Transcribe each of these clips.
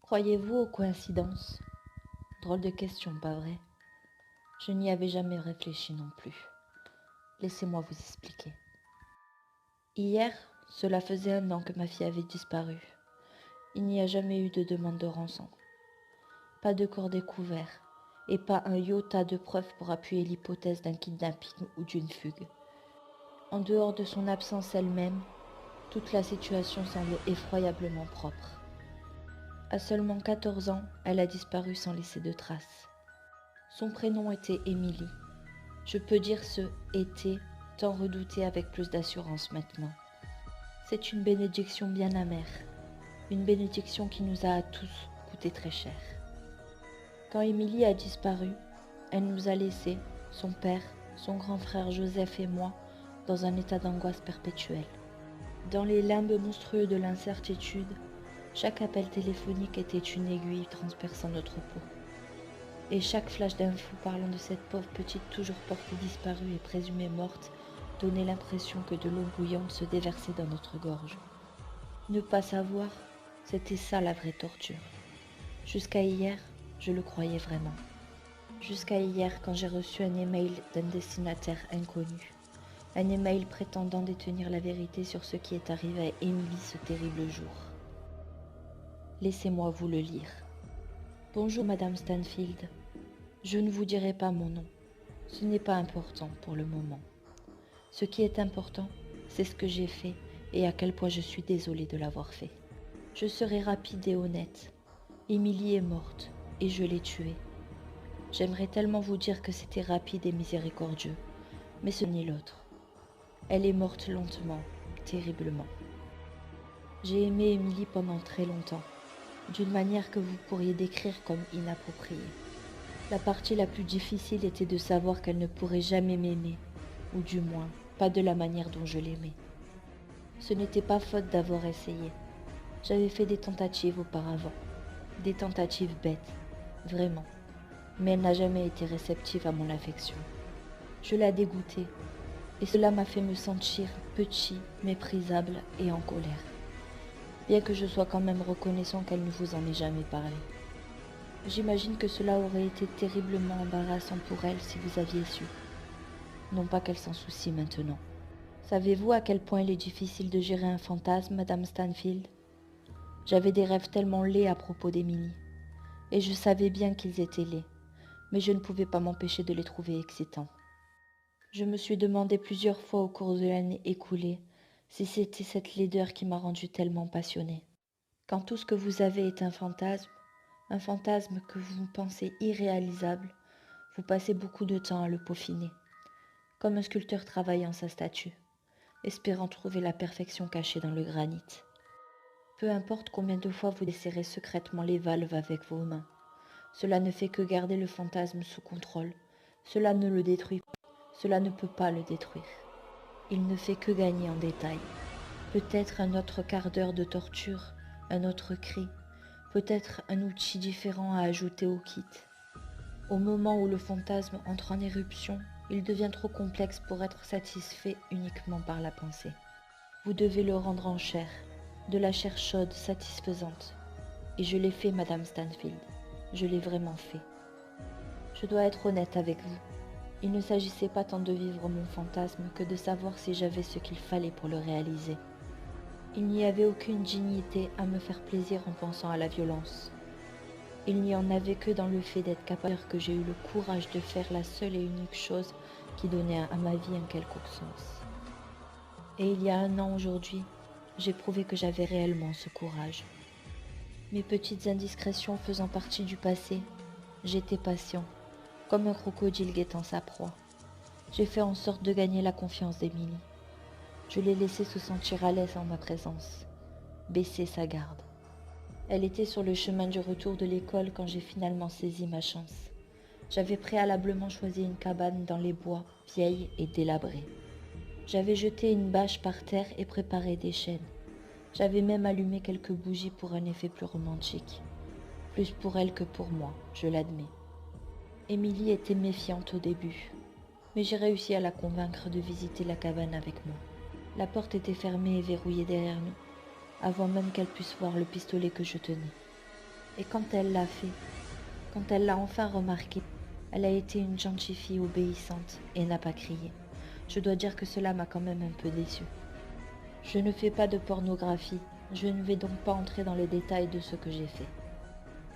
Croyez-vous aux coïncidences? Drôle de question, pas vrai? Je n'y avais jamais réfléchi non plus. Laissez-moi vous expliquer. Hier, cela faisait 1 an que ma fille avait disparu. Il n'y a jamais eu de demande de rançon. Pas de corps découvert et pas un iota de preuves pour appuyer l'hypothèse d'un kidnapping ou d'une fugue. En dehors de son absence elle-même, toute la situation semble effroyablement propre. À seulement 14 ans, elle a disparu sans laisser de traces. Son prénom était Émilie. Je peux dire ce « était » tant redouté avec plus d'assurance maintenant. C'est une bénédiction bien amère, une bénédiction qui nous a à tous coûté très cher. Quand Émilie a disparu, elle nous a laissés, son père, son grand frère Joseph et moi, dans un état d'angoisse perpétuelle. Dans les limbes monstrueux de l'incertitude, chaque appel téléphonique était une aiguille transperçant notre peau. Et chaque flash d'infos parlant de cette pauvre petite toujours portée disparue et présumée morte donnait l'impression que de l'eau bouillante se déversait dans notre gorge. Ne pas savoir, c'était ça la vraie torture. Jusqu'à hier, je le croyais vraiment. Jusqu'à hier quand j'ai reçu un email d'un destinataire inconnu. Un email prétendant détenir la vérité sur ce qui est arrivé à Émilie ce terrible jour. Laissez-moi vous le lire. Bonjour Madame Stanfield. Je ne vous dirai pas mon nom. Ce n'est pas important pour le moment. Ce qui est important, c'est ce que j'ai fait et à quel point je suis désolée de l'avoir fait. Je serai rapide et honnête. Émilie est morte et je l'ai tuée. J'aimerais tellement vous dire que c'était rapide et miséricordieux, mais ce n'est l'autre. Elle est morte lentement, terriblement. J'ai aimé Émilie pendant très longtemps, d'une manière que vous pourriez décrire comme inappropriée. La partie la plus difficile était de savoir qu'elle ne pourrait jamais m'aimer, ou du moins, pas de la manière dont je l'aimais. Ce n'était pas faute d'avoir essayé. J'avais fait des tentatives auparavant, des tentatives bêtes, vraiment, mais elle n'a jamais été réceptive à mon affection. Je la dégoûtais, et cela m'a fait me sentir petit, méprisable et en colère. Bien que je sois quand même reconnaissant qu'elle ne vous en ait jamais parlé. J'imagine que cela aurait été terriblement embarrassant pour elle si vous aviez su. Non pas qu'elle s'en soucie maintenant. Savez-vous à quel point il est difficile de gérer un fantasme, Madame Stanfield? J'avais des rêves tellement laids à propos d'Émilie. Et je savais bien qu'ils étaient laids, mais je ne pouvais pas m'empêcher de les trouver excitants. Je me suis demandé plusieurs fois au cours de l'année écoulée si c'était cette laideur qui m'a rendue tellement passionnée. Quand tout ce que vous avez est un fantasme que vous pensez irréalisable, vous passez beaucoup de temps à le peaufiner, comme un sculpteur travaillant sa statue, espérant trouver la perfection cachée dans le granit. Peu importe combien de fois vous desserrez secrètement les valves avec vos mains, cela ne fait que garder le fantasme sous contrôle, cela ne le détruit pas, cela ne peut pas le détruire. Il ne fait que gagner en détail. Peut-être un autre quart d'heure de torture, un autre cri, peut-être un outil différent à ajouter au kit. Au moment où le fantasme entre en éruption, il devient trop complexe pour être satisfait uniquement par la pensée. Vous devez le rendre en chair, de la chair chaude, satisfaisante. Et je l'ai fait, Madame Stanfield. Je l'ai vraiment fait. Je dois être honnête avec vous. Il ne s'agissait pas tant de vivre mon fantasme que de savoir si j'avais ce qu'il fallait pour le réaliser. Il n'y avait aucune dignité à me faire plaisir en pensant à la violence. Il n'y en avait que dans le fait d'être capable que j'ai eu le courage de faire la seule et unique chose qui donnait à ma vie un quelconque sens. Et il y a 1 an aujourd'hui, j'ai prouvé que j'avais réellement ce courage. Mes petites indiscrétions faisant partie du passé, j'étais patient, comme un crocodile guettant sa proie. J'ai fait en sorte de gagner la confiance d'Émilie. Je l'ai laissée se sentir à l'aise en ma présence, baisser sa garde. Elle était sur le chemin du retour de l'école quand j'ai finalement saisi ma chance. J'avais préalablement choisi une cabane dans les bois, vieille et délabrée. J'avais jeté une bâche par terre et préparé des chaînes. J'avais même allumé quelques bougies pour un effet plus romantique. Plus pour elle que pour moi, je l'admets. Émilie était méfiante au début, mais j'ai réussi à la convaincre de visiter la cabane avec moi. La porte était fermée et verrouillée derrière nous, avant même qu'elle puisse voir le pistolet que je tenais. Et quand elle l'a fait, quand elle l'a enfin remarqué, elle a été une gentille fille obéissante et n'a pas crié. Je dois dire que cela m'a quand même un peu déçue. Je ne fais pas de pornographie, je ne vais donc pas entrer dans les détails de ce que j'ai fait.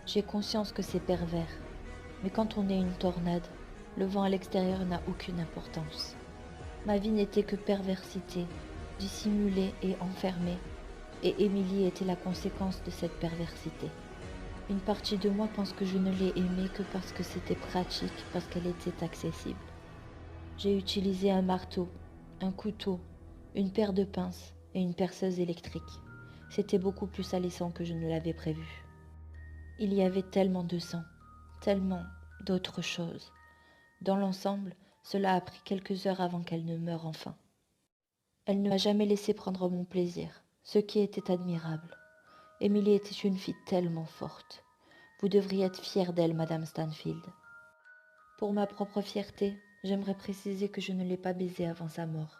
J'ai conscience que c'est pervers, mais quand on est une tornade, le vent à l'extérieur n'a aucune importance. Ma vie n'était que perversité, dissimulée et enfermée, et Émilie était la conséquence de cette perversité. Une partie de moi pense que je ne l'ai aimée que parce que c'était pratique, parce qu'elle était accessible. J'ai utilisé un marteau, un couteau, une paire de pinces et une perceuse électrique. C'était beaucoup plus salissant que je ne l'avais prévu. Il y avait tellement de sang, tellement d'autres choses. Dans l'ensemble, cela a pris quelques heures avant qu'elle ne meure enfin. Elle ne m'a jamais laissé prendre mon plaisir, ce qui était admirable. Émilie était une fille tellement forte. Vous devriez être fière d'elle, Madame Stanfield. Pour ma propre fierté, j'aimerais préciser que je ne l'ai pas baisée avant sa mort.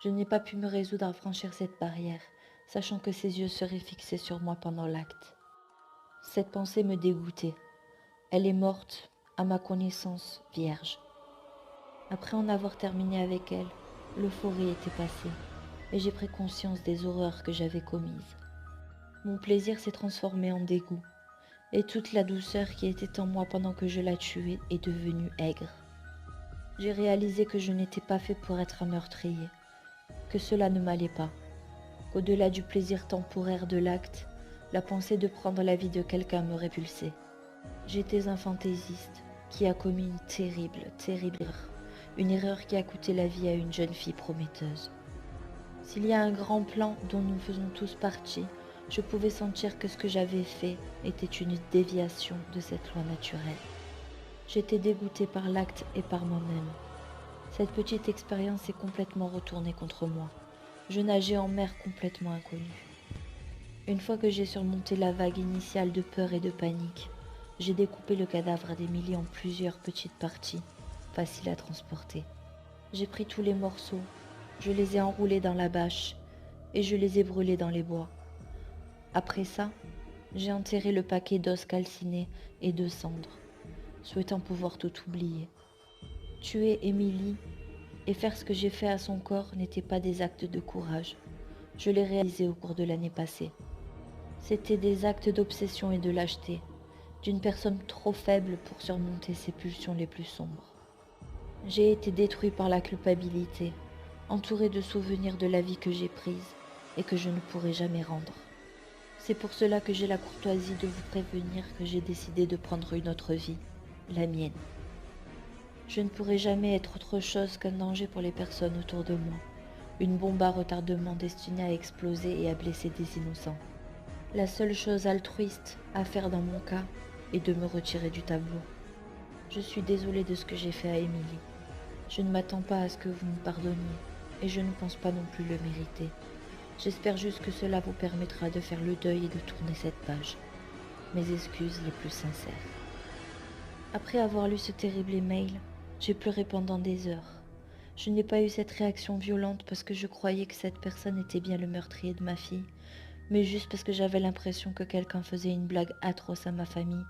Je n'ai pas pu me résoudre à franchir cette barrière, sachant que ses yeux seraient fixés sur moi pendant l'acte. Cette pensée me dégoûtait. Elle est morte, à ma connaissance, vierge. Après en avoir terminé avec elle, l'euphorie était passée, et j'ai pris conscience des horreurs que j'avais commises. Mon plaisir s'est transformé en dégoût, et toute la douceur qui était en moi pendant que je la tuais est devenue aigre. J'ai réalisé que je n'étais pas fait pour être un meurtrier, que cela ne m'allait pas, qu'au-delà du plaisir temporaire de l'acte, la pensée de prendre la vie de quelqu'un me répulsait. J'étais un fantaisiste qui a commis une terrible erreur, une erreur qui a coûté la vie à une jeune fille prometteuse. S'il y a un grand plan dont nous faisons tous partie, je pouvais sentir que ce que j'avais fait était une déviation de cette loi naturelle. J'étais dégoûtée par l'acte et par moi-même. Cette petite expérience est complètement retournée contre moi. Je nageais en mer complètement inconnue. Une fois que j'ai surmonté la vague initiale de peur et de panique, j'ai découpé le cadavre d'Émilie en plusieurs petites parties, faciles à transporter. J'ai pris tous les morceaux, je les ai enroulés dans la bâche et je les ai brûlés dans les bois. Après ça, j'ai enterré le paquet d'os calcinés et de cendres, souhaitant pouvoir tout oublier. Tuer Émilie et faire ce que j'ai fait à son corps n'étaient pas des actes de courage. Je l'ai réalisé au cours de l'année passée. C'étaient des actes d'obsession et de lâcheté, d'une personne trop faible pour surmonter ses pulsions les plus sombres. J'ai été détruit par la culpabilité, entouré de souvenirs de la vie que j'ai prise et que je ne pourrai jamais rendre. C'est pour cela que j'ai la courtoisie de vous prévenir que j'ai décidé de prendre une autre vie, la mienne. Je ne pourrai jamais être autre chose qu'un danger pour les personnes autour de moi, une bombe à retardement destinée à exploser et à blesser des innocents. La seule chose altruiste à faire dans mon cas est de me retirer du tableau. Je suis désolée de ce que j'ai fait à Émilie. Je ne m'attends pas à ce que vous me pardonniez, et je ne pense pas non plus le mériter. J'espère juste que cela vous permettra de faire le deuil et de tourner cette page. Mes excuses les plus sincères. Après avoir lu ce terrible email, j'ai pleuré pendant des heures. Je n'ai pas eu cette réaction violente parce que je croyais que cette personne était bien le meurtrier de ma fille, mais juste parce que j'avais l'impression que quelqu'un faisait une blague atroce à ma famille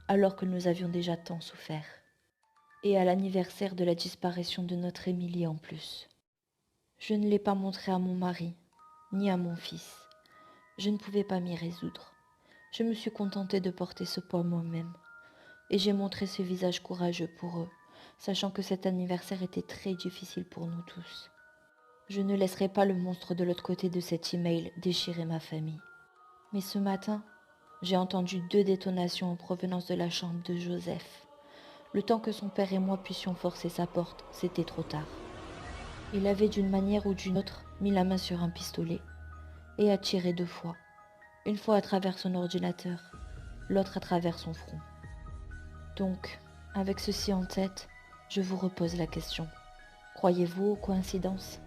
alors que nous avions déjà tant souffert. Et à l'anniversaire de la disparition de notre Émilie en plus. Je ne l'ai pas montré à mon mari, ni à mon fils. Je ne pouvais pas m'y résoudre. Je me suis contentée de porter ce poids moi-même. Et j'ai montré ce visage courageux pour eux, sachant que cet anniversaire était très difficile pour nous tous. Je ne laisserai pas le monstre de l'autre côté de cet email déchirer ma famille. Mais ce matin, j'ai entendu 2 détonations en provenance de la chambre de Joseph. Le temps que son père et moi puissions forcer sa porte, c'était trop tard. Il avait d'une manière ou d'une autre mis la main sur un pistolet et a tiré 2 fois. Une fois à travers son ordinateur, l'autre à travers son front. Donc, avec ceci en tête, je vous repose la question. Croyez-vous aux coïncidences ?